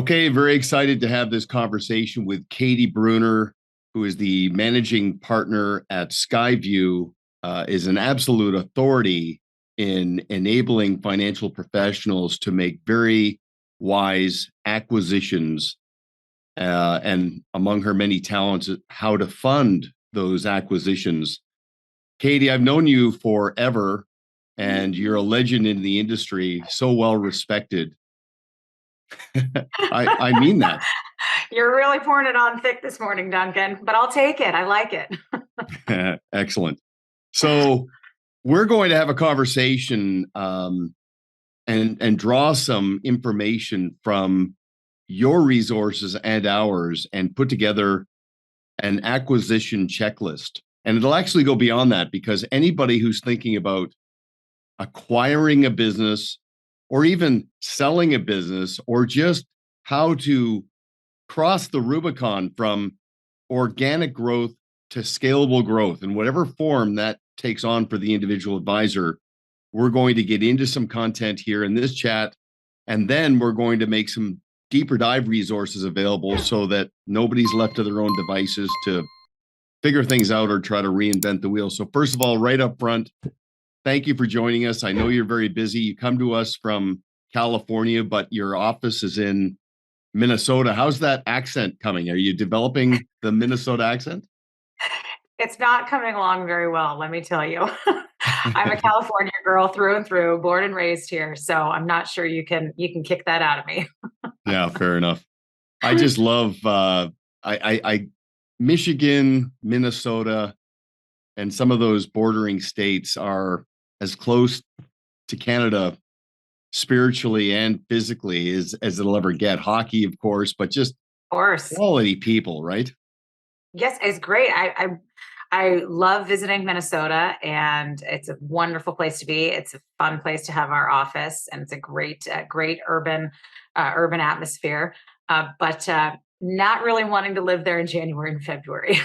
Okay, very excited to have this conversation with Katie Bruner, who is the managing partner at SkyView, is an absolute authority in enabling financial professionals to make very wise acquisitions, and among her many talents, how to fund those acquisitions. Katie, I've known you forever, and you're a legend in the industry, so well respected. I mean that. You're really pouring it on thick this morning, Duncan, but I'll take it. I like it. Excellent. So we're going to have a conversation, and draw some information from your resources and ours and put together an acquisition checklist. And it'll actually go beyond that because anybody who's thinking about acquiring a business or even selling a business or just how to cross the Rubicon from organic growth to scalable growth in whatever form that takes on for the individual advisor. We're going to get into some content here in this chat, and then we're going to make some deeper dive resources available so that nobody's left to their own devices to figure things out or try to reinvent the wheel. So first of all, right up front, thank you for joining us. I know you're very busy. You come to us from California, but your office is in Minnesota. How's that accent coming? Are you developing the Minnesota accent? It's not coming along very well, let me tell you. I'm a California girl through and through, born and raised here, so I'm not sure you can kick that out of me. Yeah, fair enough. I just love I Michigan, Minnesota, and some of those bordering states are as close to Canada spiritually and physically as it'll ever get. Hockey, of course, but just Of course. quality people, right? Yes, it's great. I love visiting Minnesota, and it's a wonderful place to be. It's a fun place to have our office, and it's a great urban atmosphere. But not really wanting to live there in January and February.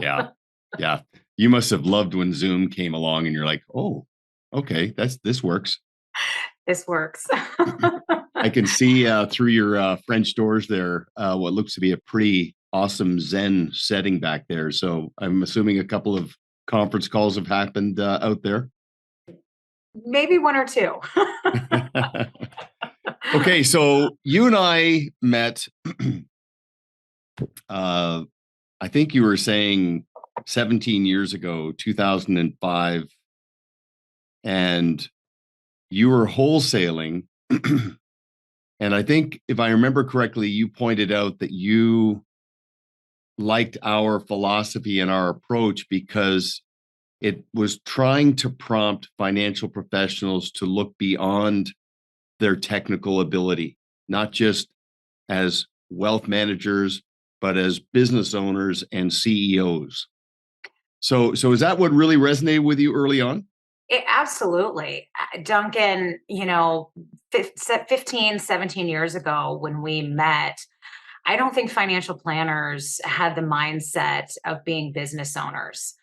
Yeah. Yeah. You must have loved when Zoom came along and you're like, oh, okay, this works. This works. I can see through your French doors there what looks to be a pretty awesome Zen setting back there. So I'm assuming a couple of conference calls have happened out there. Maybe one or two. Okay, so you and I met, uh, I think you were saying 17 years ago, 2005, and you were wholesaling. And I think if I remember correctly, you pointed out that you liked our philosophy and our approach because it was trying to prompt financial professionals to look beyond their technical ability, not just as wealth managers, but as business owners and CEOs. So is that what really resonated with you early on? Absolutely. Duncan, 15, 17 years ago when we met, I don't think financial planners had the mindset of being business owners.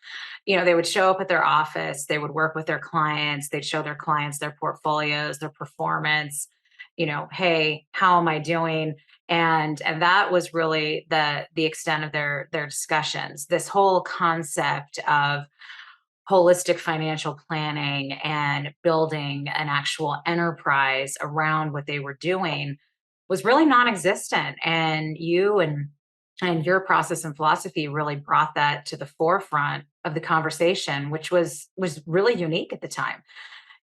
They would show up at their office, they would work with their clients, they'd show their clients their portfolios, their performance, hey, how am I doing? And that was really the extent of their discussions. This whole concept of holistic financial planning and building an actual enterprise around what they were doing was really non-existent, and you and your process and philosophy really brought that to the forefront of the conversation, which was really unique at the time.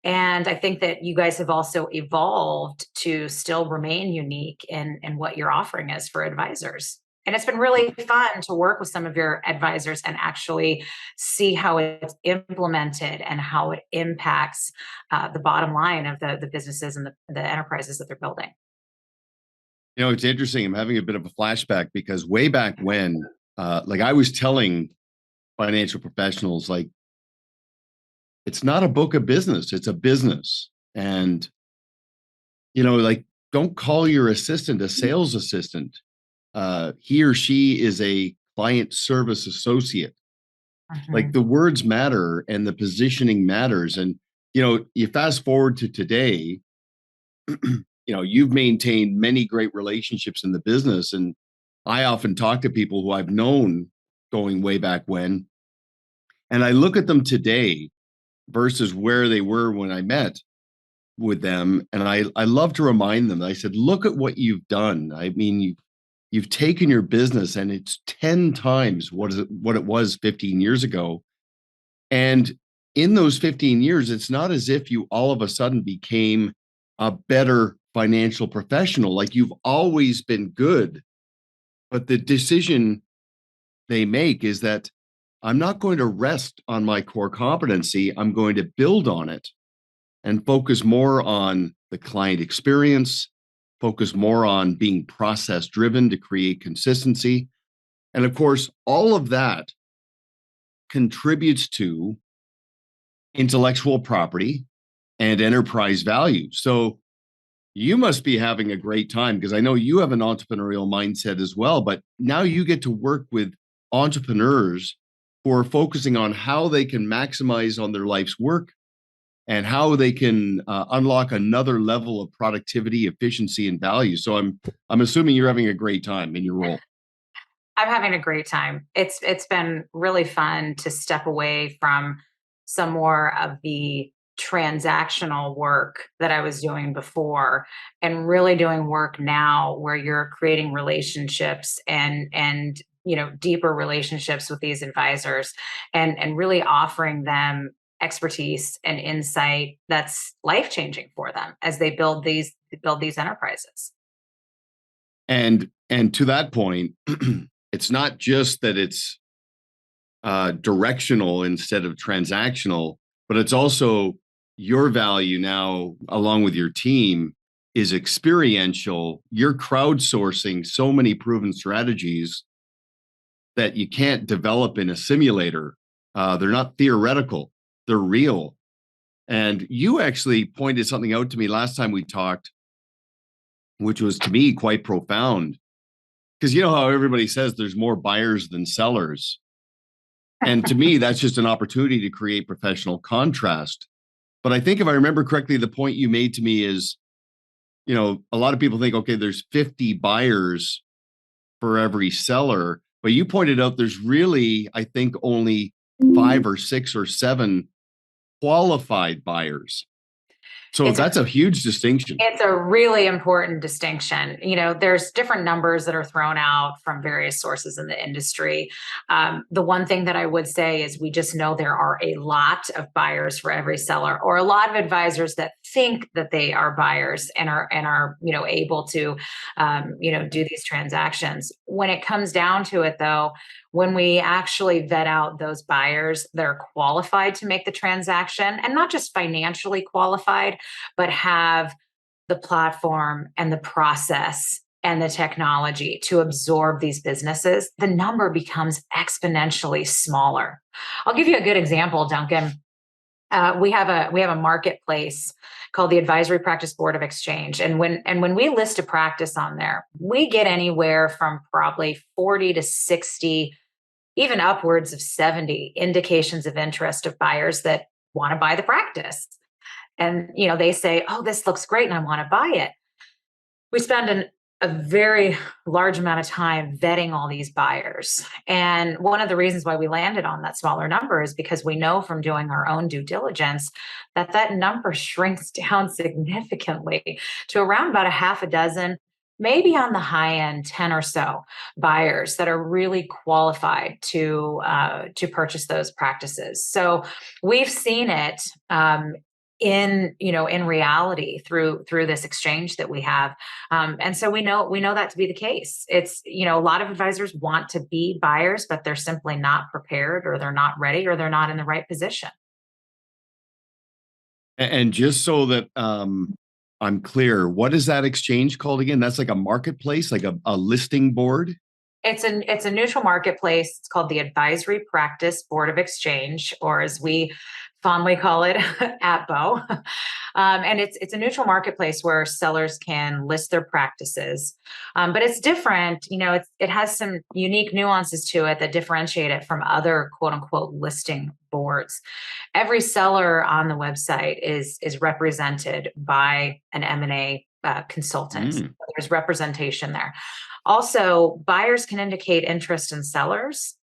And I think that you guys have also evolved to still remain unique in what your offering is for advisors. And it's been really fun to work with some of your advisors and actually see how it's implemented and how it impacts the bottom line of the businesses and the enterprises that they're building. It's interesting. I'm having a bit of a flashback because way back when, like I was telling financial professionals, like it's not a book of business, it's a business. And, like don't call your assistant a sales assistant. He or she is a client service associate. Like Mhm. the words matter and the positioning matters. And, you fast forward to today, you've maintained many great relationships in the business. And I often talk to people who I've known going way back when, and I look at them today versus where they were when I met with them. And I love to remind them, I said, look at what you've done. I mean, you've taken your business and it's 10 times what it was 15 years ago. And in those 15 years, it's not as if you all of a sudden became a better financial professional. Like, you've always been good. But the decision they make is that I'm not going to rest on my core competency. I'm going to build on it and focus more on the client experience, focus more on being process driven to create consistency. And of course, all of that contributes to intellectual property and enterprise value. So you must be having a great time, because I know you have an entrepreneurial mindset as well, but now you get to work with entrepreneurs who are focusing on how they can maximize on their life's work and how they can unlock another level of productivity, efficiency, and value. So I'm assuming you're having a great time in your role. I'm having a great time. It's been really fun to step away from some more of the transactional work that I was doing before, and really doing work now where you're creating relationships and deeper relationships with these advisors, and really offering them expertise and insight that's life changing for them as they build these enterprises. And to that point, it's not just that it's directional instead of transactional, but it's also your value now, along with your team, is experiential. You're crowdsourcing so many proven strategies that you can't develop in a simulator. They're not theoretical, they're real. And you actually pointed something out to me last time we talked, which was to me quite profound. Because you know how everybody says there's more buyers than sellers. And to me, that's just an opportunity to create professional contrast. But I think if I remember correctly, the point you made to me is, a lot of people think, okay, there's 50 buyers for every seller. But you pointed out there's really, I think, only 5 or 6 or 7 qualified buyers. So It's a that's a huge distinction. It's a really important distinction. There's different numbers that are thrown out from various sources in the industry. The one thing that I would say is we just know there are a lot of buyers for every seller, or a lot of advisors that think that they are buyers and are able to do these transactions. When it comes down to it, though, when we actually vet out those buyers that are qualified to make the transaction, and not just financially qualified, but have the platform and the process and the technology to absorb these businesses, the number becomes exponentially smaller. I'll give you a good example, Duncan. We have a marketplace called the Advisory Practice Board of Exchange, and when we list a practice on there, we get anywhere from probably 40 to 60, even upwards of 70 indications of interest of buyers that want to buy the practice. And they say, oh, this looks great and I want to buy it. We spend a very large amount of time vetting all these buyers. And one of the reasons why we landed on that smaller number is because we know from doing our own due diligence that number shrinks down significantly to around about a half a dozen, maybe on the high end, 10 or so buyers that are really qualified to purchase those practices. So we've seen it in reality through this exchange that we have, and so we know that to be the case. It's a lot of advisors want to be buyers, but they're simply not prepared, or they're not ready, or they're not in the right position. And just so that I'm clear, what is that exchange called again? That's like a marketplace, like a listing board? It's a neutral marketplace. It's called the Advisory Practice Board of Exchange, or as we fondly call it, APBO. And it's a neutral marketplace where sellers can list their practices. But it's different. It has some unique nuances to it that differentiate it from other quote unquote listing boards. Every seller on the website is represented by an M&A consultants. There's representation there. Also, buyers can indicate interest in sellers,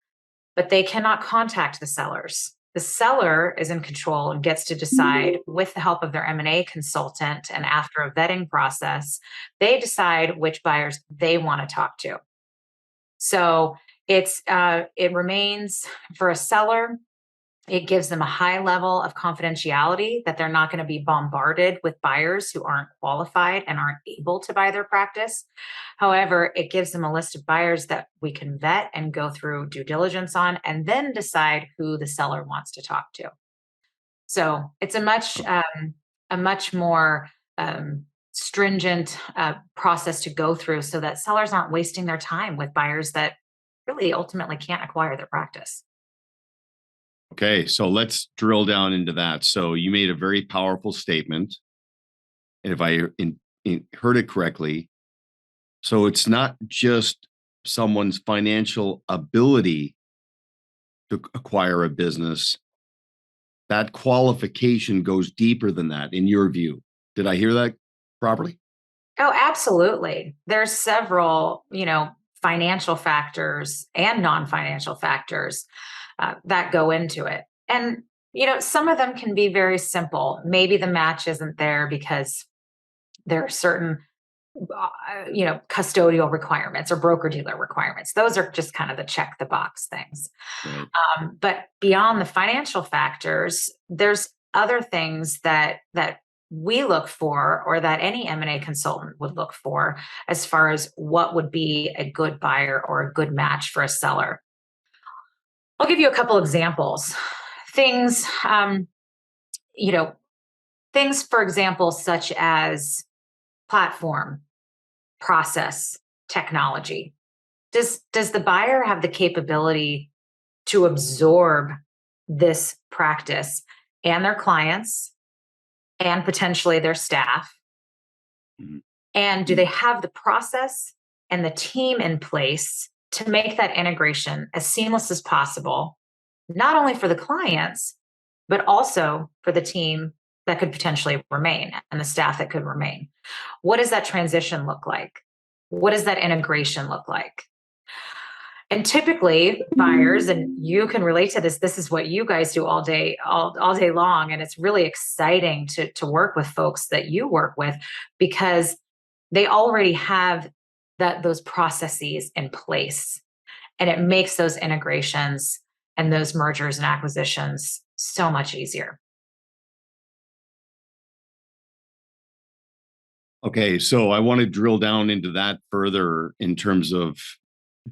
but they cannot contact the sellers. The seller is in control and gets to decide with the help of their M&A consultant, and after a vetting process, they decide which buyers they want to talk to. So it remains for a seller. It gives them a high level of confidentiality that they're not going to be bombarded with buyers who aren't qualified and aren't able to buy their practice. However, it gives them a list of buyers that we can vet and go through due diligence on, and then decide who the seller wants to talk to. So it's a much more stringent process to go through, so that sellers aren't wasting their time with buyers that really ultimately can't acquire their practice. Okay, so let's drill down into that. So you made a very powerful statement, and if I heard it correctly, so it's not just someone's financial ability to acquire a business. That qualification goes deeper than that, in your view. Did I hear that properly? Oh, absolutely. There's several, financial factors and non-financial factors that go into it. And, some of them can be very simple. Maybe the match isn't there because there are certain, custodial requirements or broker-dealer requirements. Those are just kind of the check the box things. Right. But beyond the financial factors, there's other things that we look for, or that any M&A consultant would look for, as far as what would be a good buyer or a good match for a seller. I'll give you a couple examples. Things, things, for example, such as platform, process, technology. Does the buyer have the capability to absorb this practice and their clients and potentially their staff? Mhm. And do they have the process and the team in place to make that integration as seamless as possible, not only for the clients, but also for the team that could potentially remain and the staff that could remain? What does that transition look like? What does that integration look like? And typically buyers, and you can relate to this is what you guys do all day long. And it's really exciting to work with folks that you work with, because they already have those processes in place. And it makes those integrations and those mergers and acquisitions so much easier. Okay, so I want to drill down into that further in terms of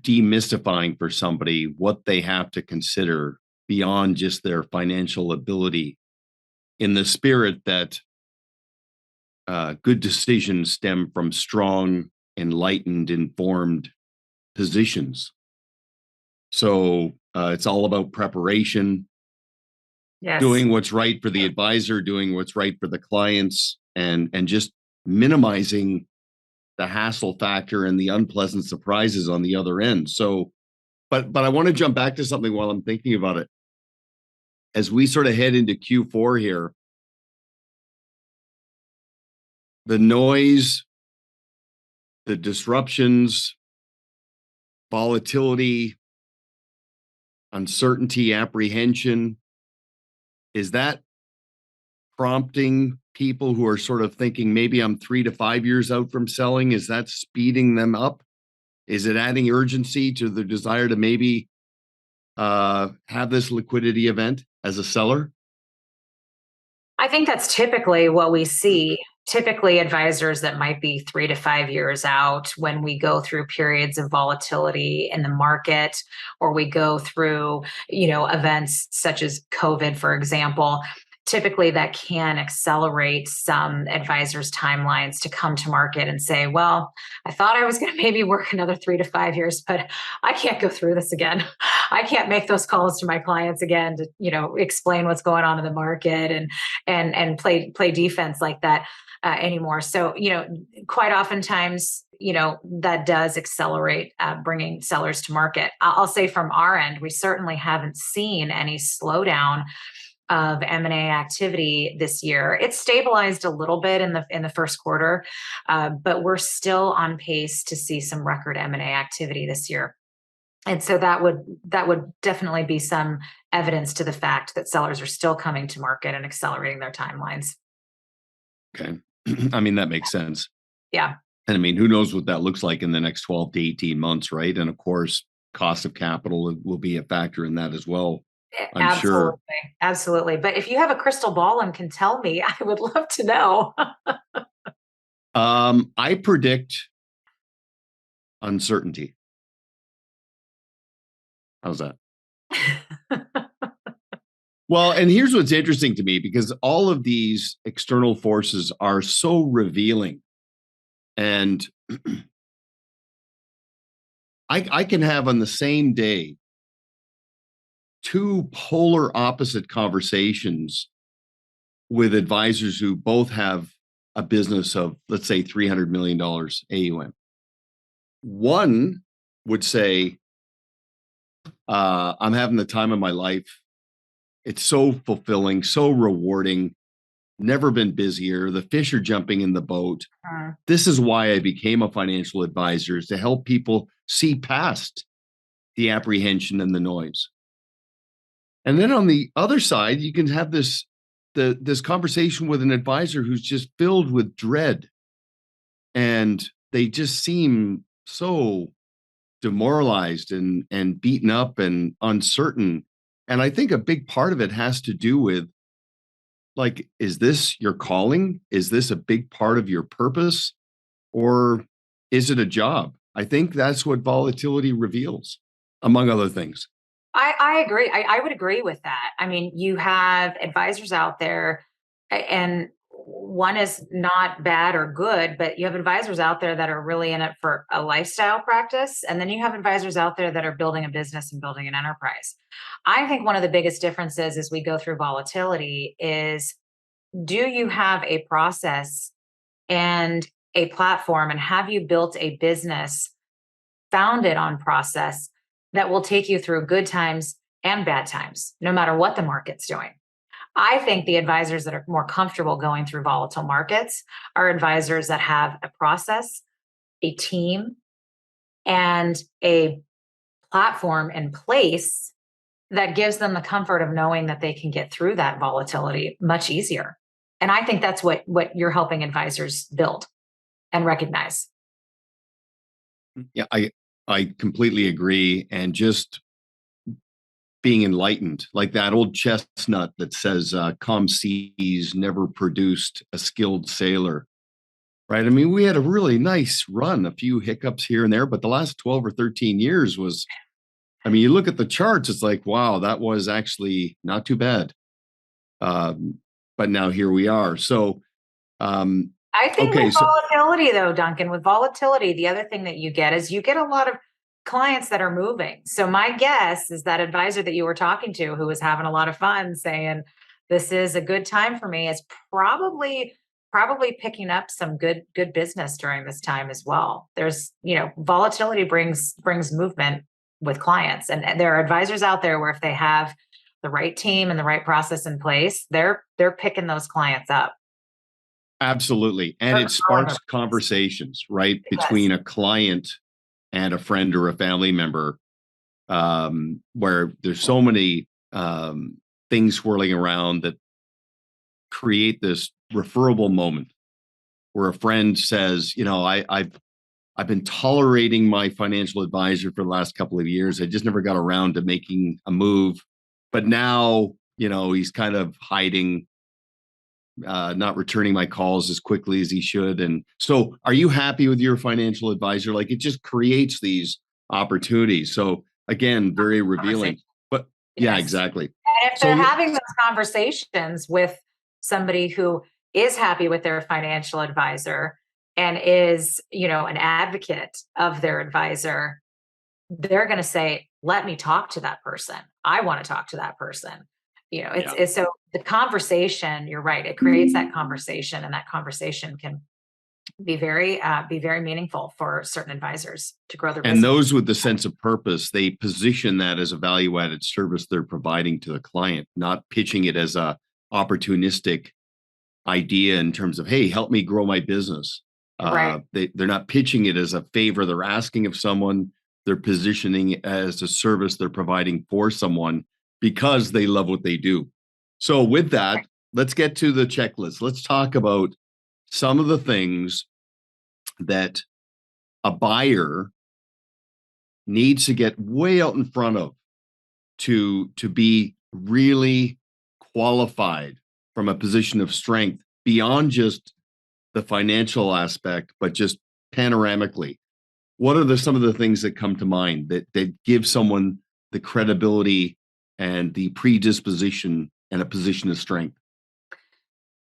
demystifying for somebody what they have to consider beyond just their financial ability, in the spirit that good decisions stem from strong, enlightened, informed positions. So it's all about preparation, Yes. doing what's right for the advisor, doing what's right for the clients, and just minimizing the hassle factor and the unpleasant surprises on the other end. So, but I want to jump back to something while I'm thinking about it. As we sort of head into Q4 here, the noise, the disruptions, volatility, uncertainty, apprehension, is that prompting people who are sort of thinking, maybe I'm 3 to 5 years out from selling? Is that speeding them up? Is it adding urgency to the desire to maybe have this liquidity event as a seller? I think that's typically what we see. Typically, advisors that might be 3 to 5 years out, when we go through periods of volatility in the market, or we go through, events such as COVID, for example. Typically, that can accelerate some advisors' timelines to come to market and say, well, I thought I was going to maybe work another 3 to 5 years, but I can't go through this again. I can't make those calls to my clients again to, explain what's going on in the market and play defense like that anymore. So, quite oftentimes, that does accelerate bringing sellers to market. I'll say from our end, we certainly haven't seen any slowdown of M&A activity this year. It's stabilized a little bit in the first quarter, but we're still on pace to see some record M&A activity this year. And so that would definitely be some evidence to the fact that sellers are still coming to market and accelerating their timelines. Okay. I mean, that makes sense. Yeah. And I mean, who knows what that looks like in the next 12 to 18 months, right? And of course, cost of capital will be a factor in that as well, I'm Absolutely. sure. Absolutely. But if you have a crystal ball and can tell me, I would love to know. I predict uncertainty. How's that? Well, and here's what's interesting to me, because all of these external forces are so revealing. And I can have on the same day two polar opposite conversations with advisors who both have a business of, let's say, $300 million AUM. One would say, I'm having the time of my life. It's so fulfilling, so rewarding, never been busier. The fish are jumping in the boat. This is why I became a financial advisor, is to help people see past the apprehension and the noise. And then on the other side, you can have this conversation with an advisor who's just filled with dread, and they just seem so demoralized and beaten up and uncertain. And I think a big part of it has to do with, like, is this your calling? Is this a big part of your purpose? Or is it a job? I think that's what volatility reveals, among other things. I agree. I would agree with that. I mean, you have advisors out there, and one is not bad or good, but you have advisors out there that are really in it for a lifestyle practice. And then you have advisors out there that are building a business and building an enterprise. I think one of the biggest differences as we go through volatility is, do you have a process and a platform, and have you built a business founded on process that will take you through good times and bad times, no matter what the market's doing? I think the advisors that are more comfortable going through volatile markets are advisors that have a process, a team, and a platform in place that gives them the comfort of knowing that they can get through that volatility much easier. And I think that's what you're helping advisors build and recognize. Yeah, I completely agree. And just being enlightened, like that old chestnut that says, calm seas never produced a skilled sailor, right? I mean, we had a really nice run, a few hiccups here and there, but the last 12 or 13 years was, I mean, you look at the charts, it's like, wow, that was actually not too bad. But now here we are. So, I think okay, with volatility, though, Duncan, with volatility, the other thing that you get is you get a lot of clients that are moving. So my guess is that advisor that you were talking to, who was having a lot of fun saying, this is a good time for me, is probably picking up some good business during this time as well. There's, volatility brings movement with clients, and there are advisors out there where if they have the right team and the right process in place, they're picking those clients up. absolutely. And it sparks conversations, right? Between a client and a friend or a family member, where there's so many things swirling around that create this referable moment where a friend says, I've been tolerating my financial advisor for the last couple of years. I just never got around to making a move. But now, he's kind of hiding, not returning my calls as quickly as he should. And so are you happy with your financial advisor? Like, it just creates these opportunities. So again, very revealing. But yeah, Yes. exactly. And if they're having those conversations with somebody who is happy with their financial advisor and is, an advocate of their advisor, they're going to say, let me talk to that person. I want to talk to that person. It's so the conversation, you're right. It creates that conversation, and that conversation can be very meaningful for certain advisors to grow their And business. those with the sense of purpose, they position that as a value-added service they're providing to the client, not pitching it as a opportunistic idea in terms of, hey, help me grow my business. Right. They're not pitching it as a favor they're asking of someone. They're positioning it as a service they're providing for someone because they love what they do. So with that, let's get to the checklist. Let's talk about some of the things that a buyer needs to get way out in front of to be really qualified from a position of strength beyond just the financial aspect, but just panoramically. What are some of the things that come to mind that give someone the credibility and the predisposition and a position of strength?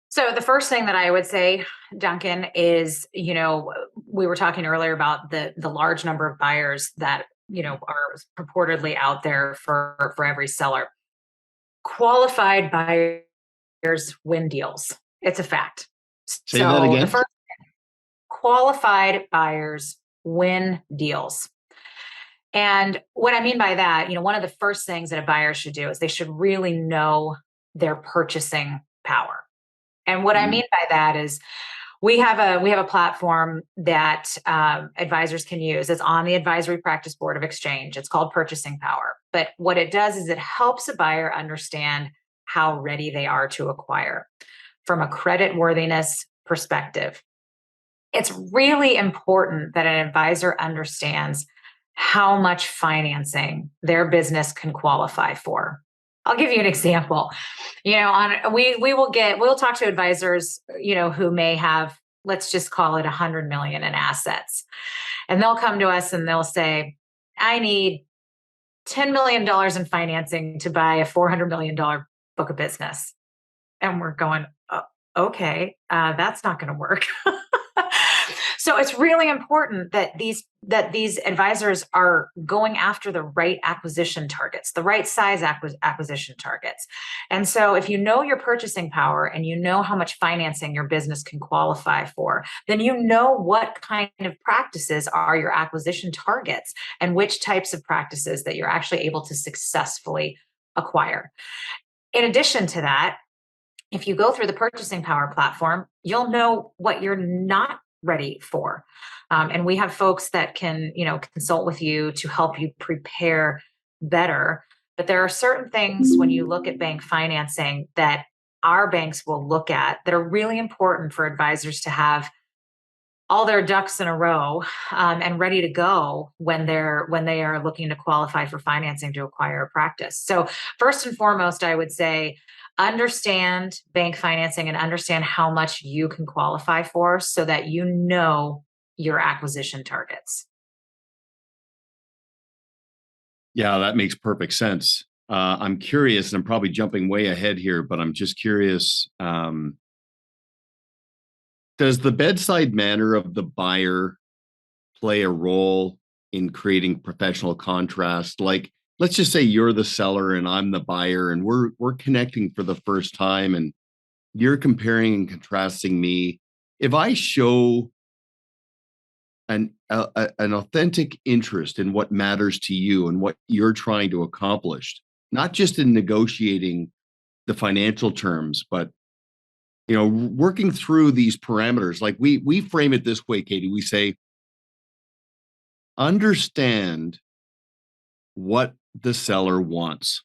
So the first thing that I would say, Duncan, is, we were talking earlier about the large number of buyers that, are purportedly out there for every seller. Qualified buyers win deals. It's a fact. Say that So the again. first, qualified buyers win deals. And what I mean by that, one of the first things that a buyer should do is they should really know their purchasing power. And what I Mhm. mean by that is we have a platform that advisors can use. It's on the Advisory Practice Board of Exchange. It's called Purchasing Power. But what it does is it helps a buyer understand how ready they are to acquire from a credit worthiness perspective. It's really important that an advisor understands how much financing their business can qualify for. I'll give you an example. We'll talk to advisors, who may have, let's just call it 100 million in assets. And they'll come to us and they'll say, I need $10 million in financing to buy a $400 million book of business. And we're going, okay, that's not going to work. So it's really important that these advisors are going after the right acquisition targets, the right size acquisition targets. And so if you know your purchasing power and you know how much financing your business can qualify for, then you know what kind of practices are your acquisition targets and which types of practices that you're actually able to successfully acquire. In addition to that, if you go through the purchasing power platform, you'll know what you're not ready for. And we have folks that can, consult with you to help you prepare better. But there are certain things when you look at bank financing that our banks will look at that are really important for advisors to have all their ducks in a row and ready to go when they are looking to qualify for financing to acquire a practice. So first and foremost, I would say understand bank financing and understand how much you can qualify for so that you know your acquisition targets. Yeah, that makes perfect sense. I'm curious, and I'm probably jumping way ahead here, but I'm just curious. Does the bedside manner of the buyer play a role in creating professional contrast? Like, let's just say you're the seller and I'm the buyer, and we're connecting for the first time, and you're comparing and contrasting me. If I show an authentic interest in what matters to you and what you're trying to accomplish, not just in negotiating the financial terms, but working through these parameters. Like we frame it this way, Katie. We say, understand what the seller wants.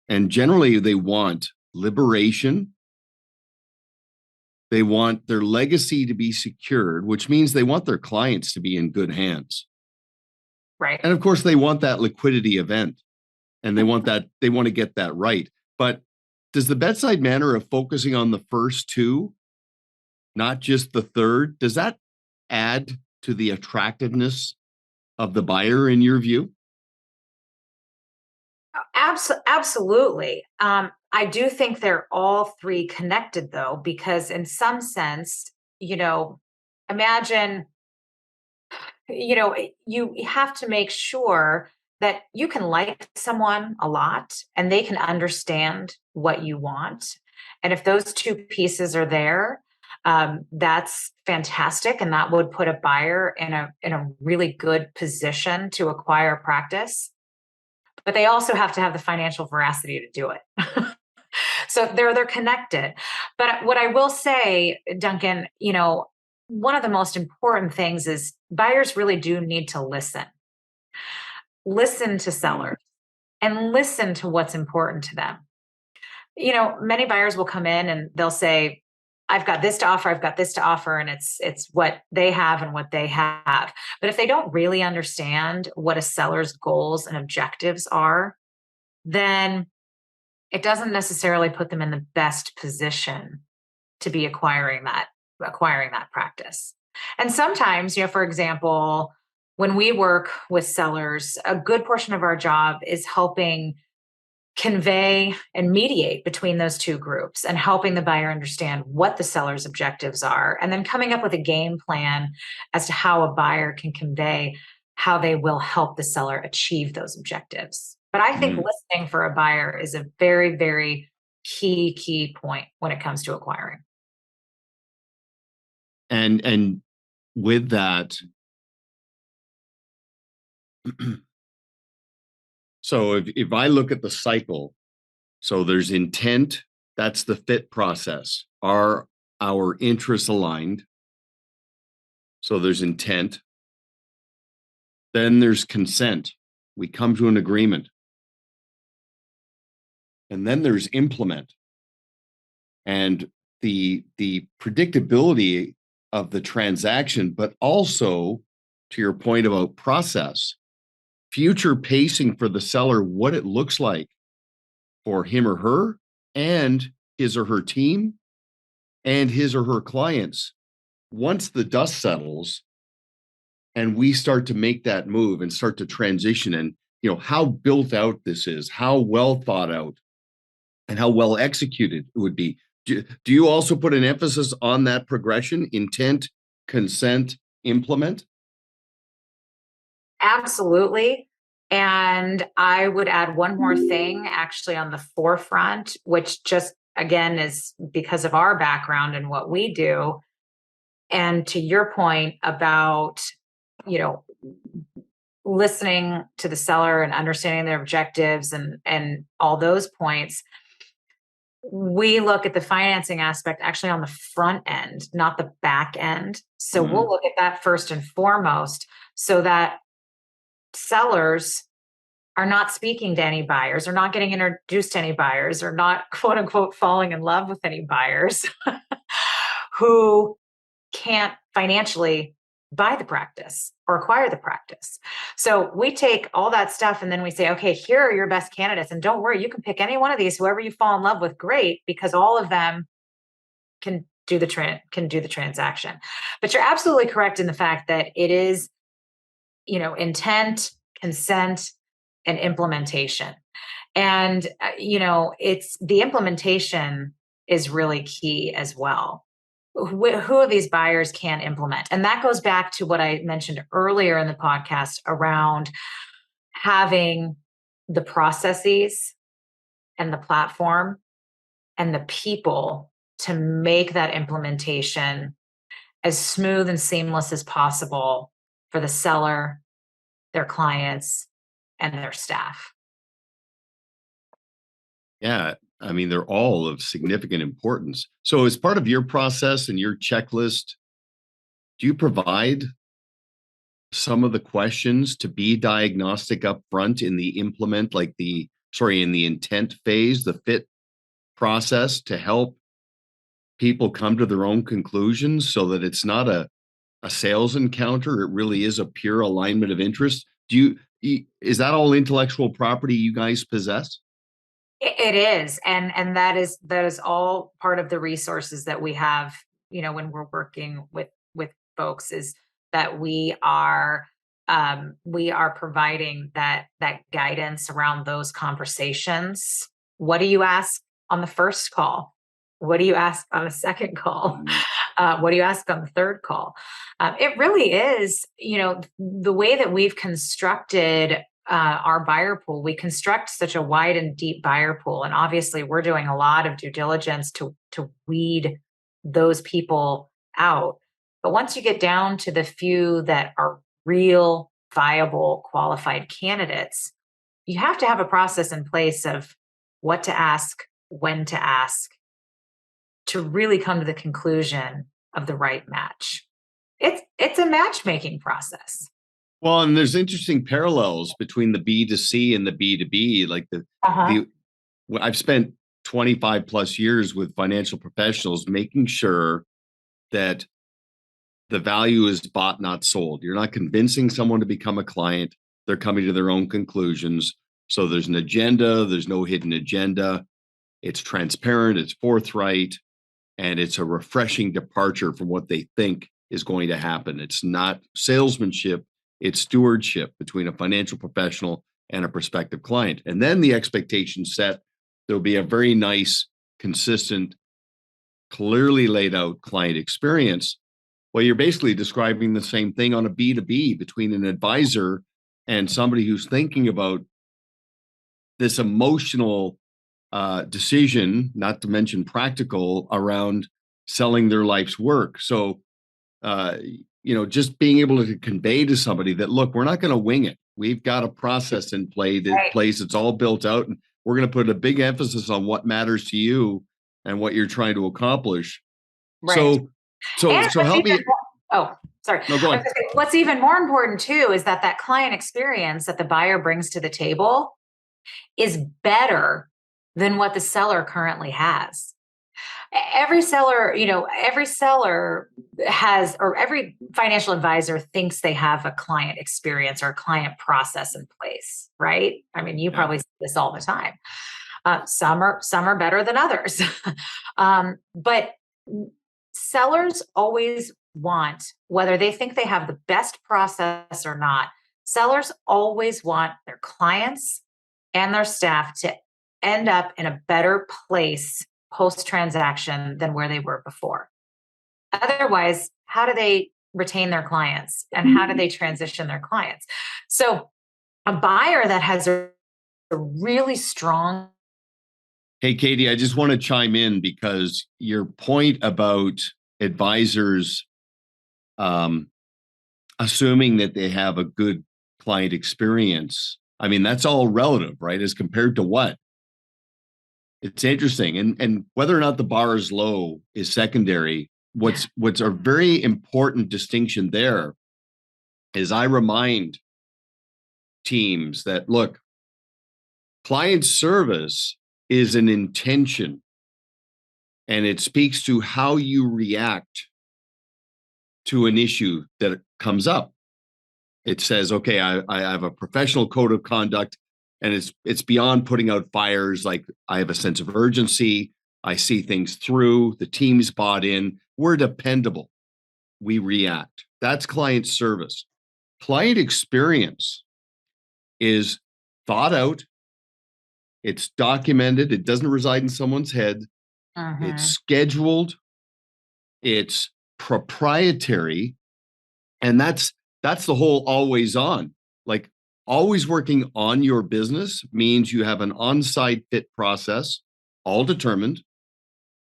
And generally, they want liberation. They want their legacy to be secured, which means they want their clients to be in good hands. Right. And of course, they want that liquidity event and they want to get that right. But does the bedside manner of focusing on the first two, not just the third, does that add to the attractiveness of the buyer in your view? Absolutely. I do think they're all three connected, though, because in some sense, imagine, you have to make sure that you can like someone a lot and they can understand what you want. And if those two pieces are there, That's fantastic, and that would put a buyer in a really good position to acquire practice. But they also have to have the financial veracity to do it. So they're connected. But what I will say, Duncan, one of the most important things is buyers really do need to listen. Listen to sellers and listen to what's important to them. Many buyers will come in and they'll say, I've got this to offer, I've got this to offer, and it's what they have and what they have. But if they don't really understand what a seller's goals and objectives are, then it doesn't necessarily put them in the best position to be acquiring that practice. And sometimes, for example, when we work with sellers, a good portion of our job is helping convey and mediate between those two groups and helping the buyer understand what the seller's objectives are, and then coming up with a game plan as to how a buyer can convey how they will help the seller achieve those objectives. But I think listening for a buyer is a very, very key point when it comes to acquiring. And with that, so if I look at the cycle, so there's intent, that's the fit process. Are our interests aligned? So there's intent. Then there's consent. We come to an agreement. And then there's implement. And the predictability of the transaction, but also to your point about process, future pacing for the seller, what it looks like for him or her and his or her team and his or her clients. Once the dust settles and we start to make that move and start to transition, and how built out this is, how well thought out and how well executed it would be. Do you also put an emphasis on that progression, intent, consent, implement? Absolutely. And I would add one more thing actually on the forefront, which just again is because of our background and what we do. And to your point about, listening to the seller and understanding their objectives and all those points, we look at the financing aspect actually on the front end, not the back end. So we'll look at that first and foremost so that sellers are not speaking to any buyers, or not getting introduced to any buyers, or not quote unquote falling in love with any buyers who can't financially buy the practice or acquire the practice. So we take all that stuff and then we say, okay, here are your best candidates. And don't worry, you can pick any one of these, whoever you fall in love with, great, because all of them can do the transaction. But you're absolutely correct in the fact that it is, intent, consent, and implementation. And, it's the implementation is really key as well. Who of these buyers can implement? And that goes back to what I mentioned earlier in the podcast around having the processes and the platform and the people to make that implementation as smooth and seamless as possible for the seller, their clients, and their staff. Yeah, I mean, they're all of significant importance. So as part of your process and your checklist, do you provide some of the questions to be diagnostic up front in the in the intent phase, the fit process, to help people come to their own conclusions so that it's not a sales encounter? It really is a pure alignment of interest. Is that all intellectual property you guys possess? It is, and that is all part of the resources that we have. When we're working with folks, is that we are providing that guidance around those conversations. What do you ask on the first call? What do you ask on the second call? What do you ask on the third call? It really is, the way that we've constructed our buyer pool. We construct such a wide and deep buyer pool, and obviously we're doing a lot of due diligence to weed those people out. But once you get down to the few that are real, viable, qualified candidates, you have to have a process in place of what to ask, when to ask, to really come to the conclusion of the right match. It's a matchmaking process. Well, and there's interesting parallels between the B to C and the B to B. Like Uh-huh. the I've spent 25 plus years with financial professionals making sure that the value is bought, not sold. You're not convincing someone to become a client. They're coming to their own conclusions. So there's an agenda, there's no hidden agenda. It's transparent, it's forthright, and it's a refreshing departure from what they think is going to happen. It's not salesmanship, it's stewardship between a financial professional and a prospective client. And then the expectation set, there'll be a very nice, consistent, clearly laid out client experience. Well, you're basically describing the same thing on a B2B between an advisor and somebody who's thinking about this emotional decision, not to mention practical, around selling their life's work. So, uh, just being able to convey to somebody that, look, we're not going to wing it. We've got a process in Right. place. It's all built out, and we're going to put a big emphasis on what matters to you and what you're trying to accomplish. Right. So, so, And so help me. oh, sorry. No, go I was on. gonna say, what's even more important too is that client experience that the buyer brings to the table is better than what the seller currently has. Every seller has, or every financial advisor thinks they have a client experience or a client process in place, right? I mean, you Yeah. probably see this all the time. Some are better than others, but sellers always want, whether they think they have the best process or not, sellers always want their clients and their staff to end up in a better place post transaction than where they were before. Otherwise, how do they retain their clients and how do they transition their clients? So, a buyer that has a really strong. Hey, Katie, I just want to chime in because your point about advisors um, assuming that they have a good client experience, I mean, that's all relative, right? As compared to what? It's interesting. And whether or not the bar is low is secondary. What's a very important distinction there is I remind teams that, look, client service is an intention, and it speaks to how you react to an issue that comes up. It says, okay, I have a professional code of conduct, and it's beyond putting out fires. Like, I have a sense of urgency. I see things through. The team's bought in. We're dependable. We react. That's client service. Client experience is thought out. It's documented. It doesn't reside in someone's head. It's Mhm. scheduled. It's proprietary, and that's the whole always on. Like, always working on your business means you have an on-site fit process, all determined,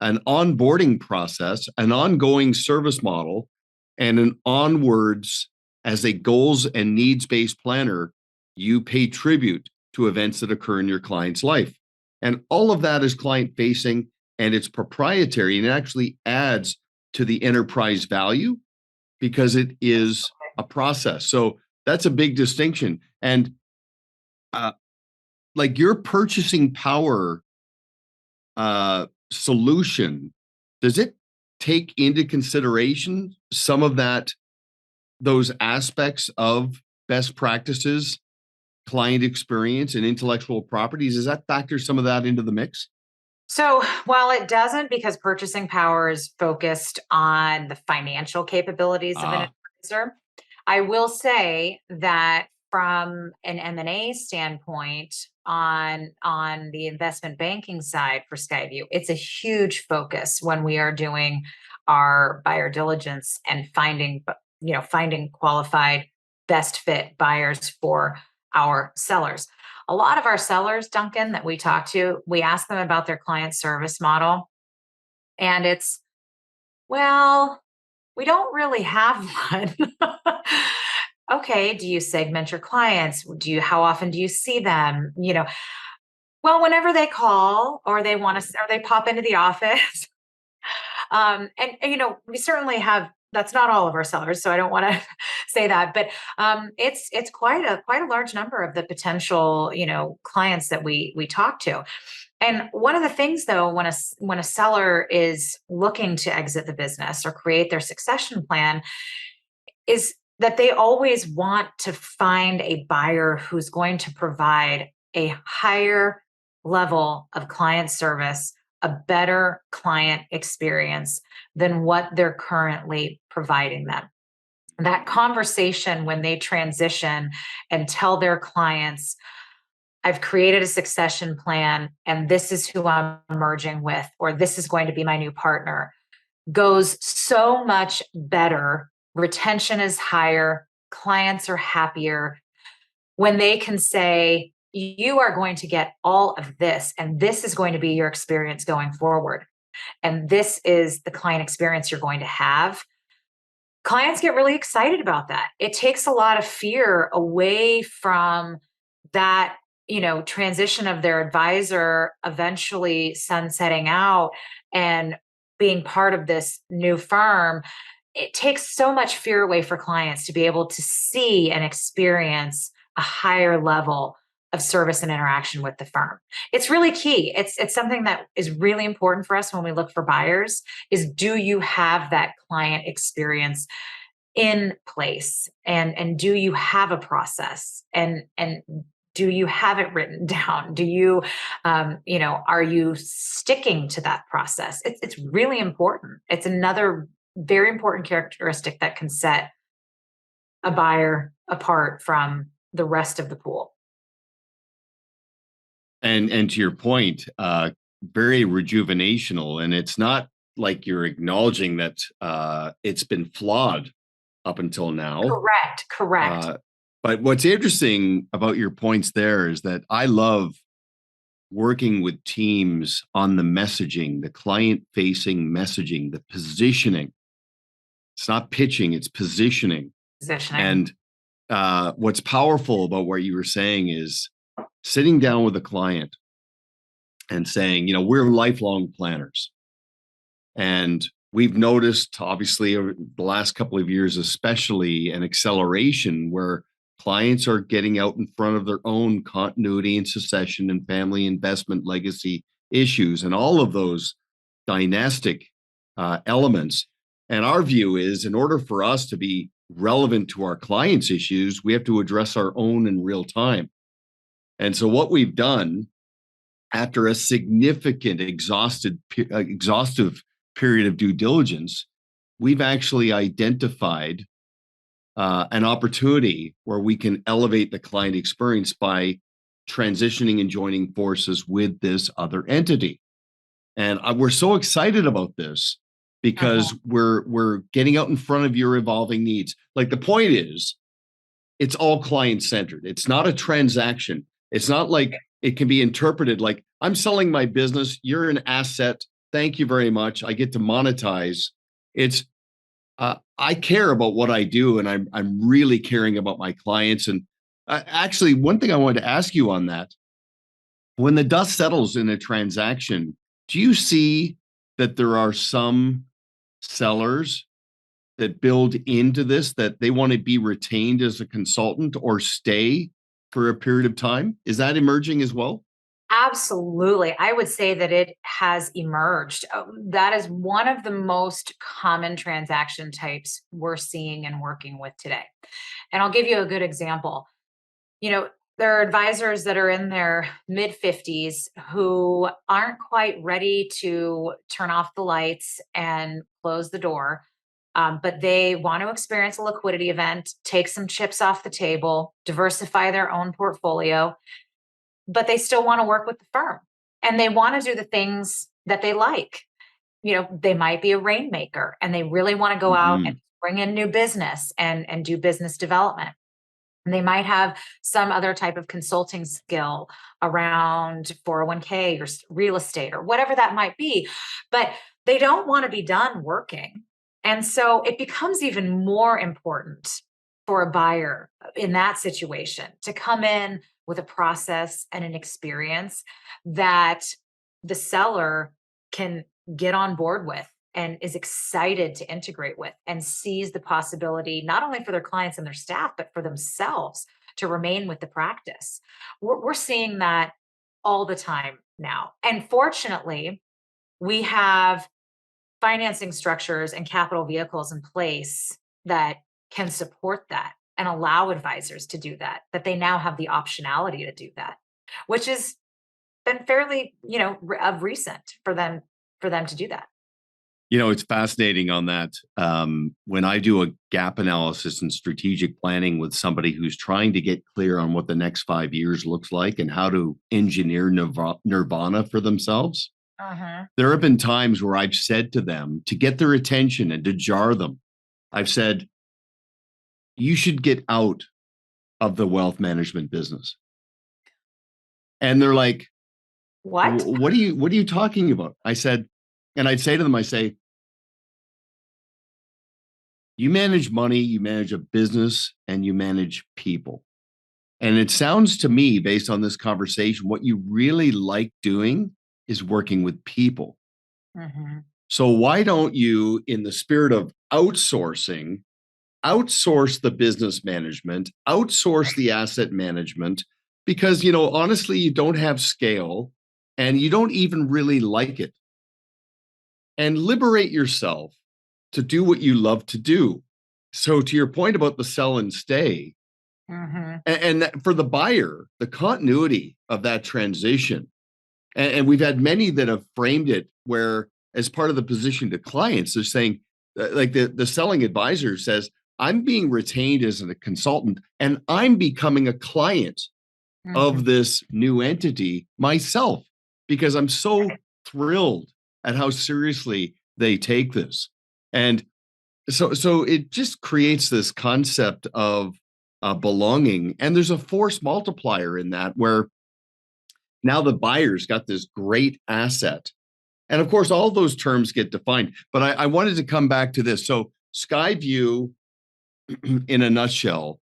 an onboarding process, an ongoing service model, and an onwards as a goals and needs-based planner. You pay tribute to events that occur in your client's life, and all of that is client facing, and it's proprietary, and it actually adds to the enterprise value because it is a process. So that's a big distinction. And uh, like, your purchasing power solution, does it take into consideration some of those aspects of best practices, client experience, and intellectual properties? Does that factor some of that into the mix? So, while it doesn't, because purchasing power is focused on the financial capabilities of an Ah, advisor, I will say that from an M&A standpoint on the investment banking side for Skyview, it's a huge focus when we are doing our buyer diligence and finding qualified best fit buyers for our sellers. A lot of our sellers, Duncan, that we talk to, we ask them about their client service model. And Well, we don't really have one. Okay, do you segment your clients? How often do you see them? Well, whenever they call or they want to, or they pop into the office. We certainly have, that's not all of our sellers, so I don't want to say that, but it's quite a large number of the potential, clients that we talk to. And one of the things though, when a seller is looking to exit the business or create their succession plan, is that they always want to find a buyer who's going to provide a higher level of client service, a better client experience than what they're currently providing them. That conversation when they transition and tell their clients, I've created a succession plan and this is who I'm merging with, or this is going to be my new partner, goes so much better. Retention is higher, clients are happier when they can say, you are going to get all of this, and this is going to be your experience going forward. And this is the client experience you're going to have. Clients get really excited about that. It takes a lot of fear away from that, transition of their advisor eventually sunsetting out and being part of this new firm. It takes so much fear away for clients to be able to see and experience a higher level of service and interaction with the firm. It's really key. It's something that is really important for us when we look for buyers is, do you have that client experience in place, and do you have a process, and do you have it written down? Do you are you sticking to that process? It's really important. It's another very important characteristic that can set a buyer apart from the rest of the pool. And to your point, very rejuvenational. And it's not like you're acknowledging that it's been flawed up until now. Correct. But what's interesting about your points there is that I love working with teams on the messaging, the client facing messaging, the positioning. It's not pitching, it's positioning. Positioning. And what's powerful about what you were saying is sitting down with a client and saying, we're lifelong planners. And we've noticed, obviously, over the last couple of years, especially an acceleration where clients are getting out in front of their own continuity and succession and family investment legacy issues and all of those dynastic elements. And our view is, in order for us to be relevant to our clients' issues, we have to address our own in real time. And so what we've done after a significant exhaustive period of due diligence, we've actually identified an opportunity where we can elevate the client experience by transitioning and joining forces with this other entity. And we're so excited about this because we're getting out in front of your evolving needs. Like, the point is, it's all client centered. It's not a transaction. It's not like it can be interpreted like, I'm selling my business, you're an asset, thank you very much, I get to monetize. It's I care about what I do, and I'm really caring about my clients. And actually, one thing I wanted to ask you on that: when the dust settles in a transaction, do you see that there are some sellers that build into this, that they want to be retained as a consultant or stay for a period of time? Is that emerging as well? Absolutely. I would say that it has emerged. That is one of the most common transaction types we're seeing and working with today. And I'll give you a good example. You know, there are advisors that are in their mid 50s who aren't quite ready to turn off the lights and close the door, but they want to experience a liquidity event, take some chips off the table, diversify their own portfolio, but they still want to work with the firm and they want to do the things that they like. They might be a rainmaker and they really want to go out and Mhm. bring in new business and do business development. And they might have some other type of consulting skill around 401k or real estate or whatever that might be. But they don't want to be done working. And so it becomes even more important for a buyer in that situation to come in with a process and an experience that the seller can get on board with and is excited to integrate with and sees the possibility not only for their clients and their staff, but for themselves to remain with the practice. We're seeing that all the time now. And fortunately, we have financing structures and capital vehicles in place that can support that and allow advisors to do that, that they now have the optionality to do that, which has been fairly, of recent for them to do that. It's fascinating on that. When I do a gap analysis and strategic planning with somebody who's trying to get clear on what the next 5 years looks like and how to engineer nirvana for themselves, there have been times where I've said to them to get their attention and to jar them, I've said, you should get out of the wealth management business. And they're like, What? what are you talking about? I said, and I'd say to them, I say, you manage money, you manage a business, and you manage people. And it sounds to me, based on this conversation, what you really like doing is working with people. So why don't you, in the spirit of outsourcing, outsource the business management, outsource the asset management? Because, honestly, you don't have scale and you don't even really like it. And liberate yourself to do what you love to do. So to your point about the sell and stay, and for the buyer, the continuity of that transition, and we've had many that have framed it where, as part of the position to clients, they're saying, like the selling advisor says, I'm being retained as a consultant and I'm becoming a client of this new entity myself, because I'm so thrilled at how seriously they take this. And so it just creates this concept of belonging. And there's a force multiplier in that, where now the buyer's got this great asset. And of course, all those terms get defined. But I wanted to come back to this. So SkyView, in a nutshell,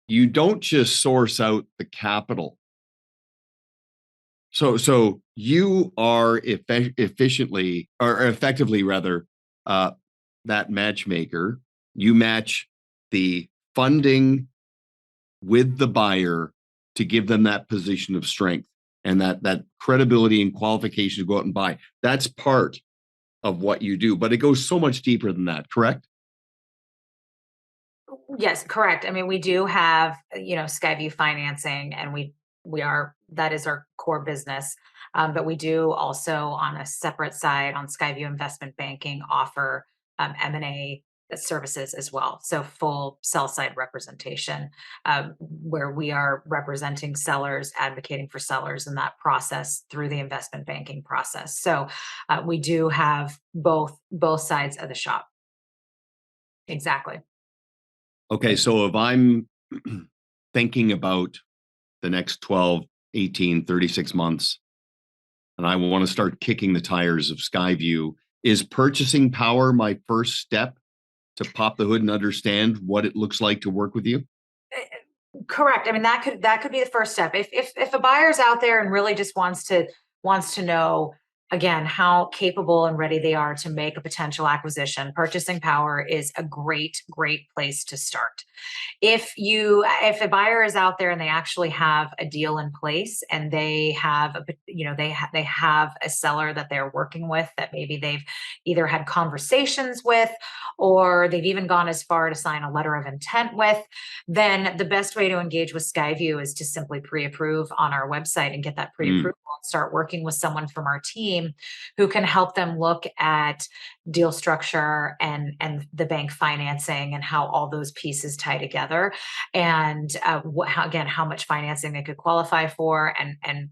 you don't just source out the capital. So you are efficiently, or effectively rather, that matchmaker. You match the funding with the buyer to give them that position of strength and that credibility and qualification to go out and buy. That's part of what you do, but it goes so much deeper than that, correct? Yes, correct. I mean, we do have, SkyView financing, and that is our core business. But we do also, on a separate side, on SkyView Investment Banking, offer M&A services as well. So full sell side representation, where we are representing sellers, advocating for sellers in that process through the investment banking process. So we do have both sides of the shop. Exactly. Okay, so if I'm thinking about the next 12, 18, 36 months, and I want to start kicking the tires of SkyView, is purchasing power my first step to pop the hood and understand what it looks like to work with you? Correct. I mean, that could be the first step. If a buyer's out there and really just wants to know, again, how capable and ready they are to make a potential acquisition, purchasing power is a great place to start. If a buyer is out there and they actually have a deal in place, and they have they have a seller that they're working with, that maybe they've either had conversations with, or they've even gone as far to sign a letter of intent with, then the best way to engage with SkyView is to simply pre-approve on our website and get that pre-approval and start working with someone from our team who can help them look at deal structure and the bank financing and how all those pieces tie together, and how much financing they could qualify for, and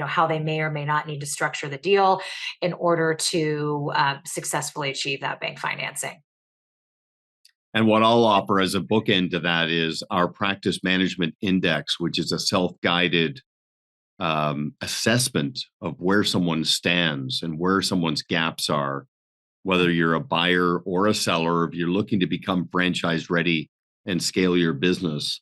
how they may or may not need to structure the deal in order to successfully achieve that bank financing. And what I'll offer as a bookend to that is our practice management index, which is a self-guided assessment of where someone stands and where someone's gaps are, whether you're a buyer or a seller, if you're looking to become franchise ready and scale your business.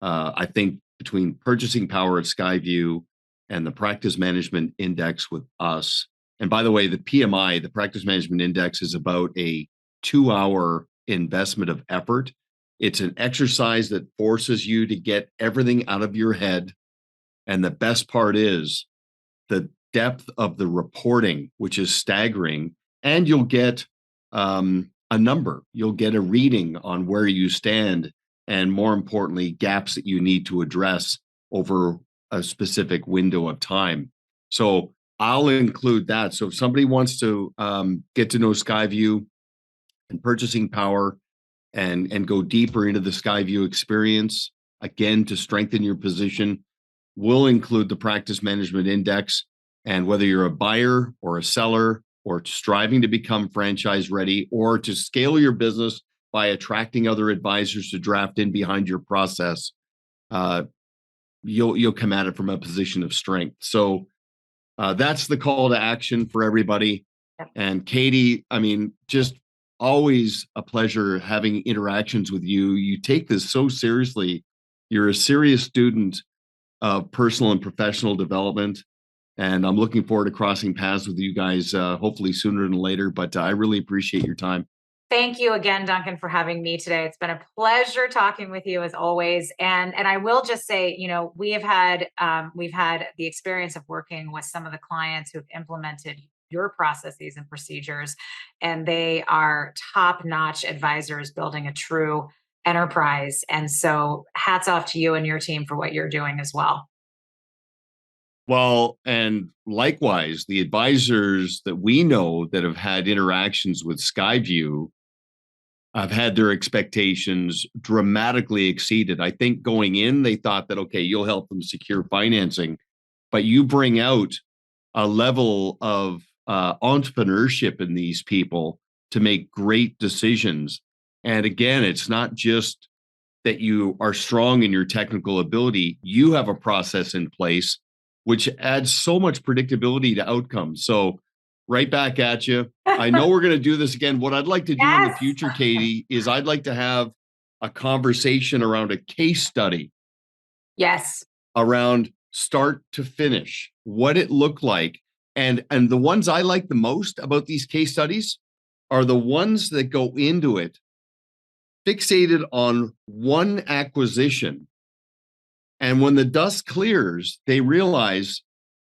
I think between purchasing power at SkyView and the practice management index with us, and by the way, the PMI, the practice management index, is about a 2-hour investment of effort. It's an exercise that forces you to get everything out of your head. And the best part is the depth of the reporting, which is staggering. And you'll get a number, you'll get a reading on where you stand, and more importantly, gaps that you need to address over a specific window of time. So I'll include that. So if somebody wants to get to know SkyView and purchasing power and go deeper into the SkyView experience, again, to strengthen your position, we'll include the practice management index. And whether you're a buyer or a seller or striving to become franchise ready or to scale your business by attracting other advisors to draft in behind your process, you'll come at it from a position of strength. So that's the call to action for everybody. Yep. And Katie, I mean, just always a pleasure having interactions with you. You take this so seriously. You're a serious student of personal and professional development. And I'm looking forward to crossing paths with you guys, hopefully sooner than later. But I really appreciate your time. Thank you again, Duncan, for having me today. It's been a pleasure talking with you as always. And I will just say, you know, we've had the experience of working with some of the clients who've implemented your processes and procedures, and they are top-notch advisors building a true enterprise. And so hats off to you and your team for what you're doing as well. Well, and likewise, the advisors that we know that have had interactions with SkyView have had their expectations dramatically exceeded. I think going in, they thought that, okay, you'll help them secure financing, but you bring out a level of entrepreneurship in these people to make great decisions. And again, it's not just that you are strong in your technical ability, you have a process in place which adds so much predictability to outcomes. So right back at you. I know we're going to do this again. What I'd like to do in the Yes. future, Katie, is I'd like to have a conversation around a case study Yes. around start to finish, what it looked like. And the ones I like the most about these case studies are the ones that go into it fixated on one acquisition. And when the dust clears, they realize,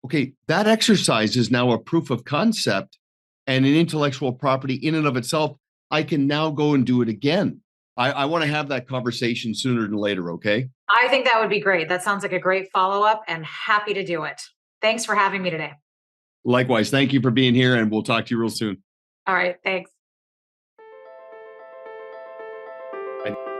okay, that exercise is now a proof of concept and an intellectual property in and of itself. I can now go and do it again. I want to have that conversation sooner than later, okay? I think that would be great. That sounds like a great follow-up, and happy to do it. Thanks for having me today. Likewise, thank you for being here, and we'll talk to you real soon. All right, thanks. Bye.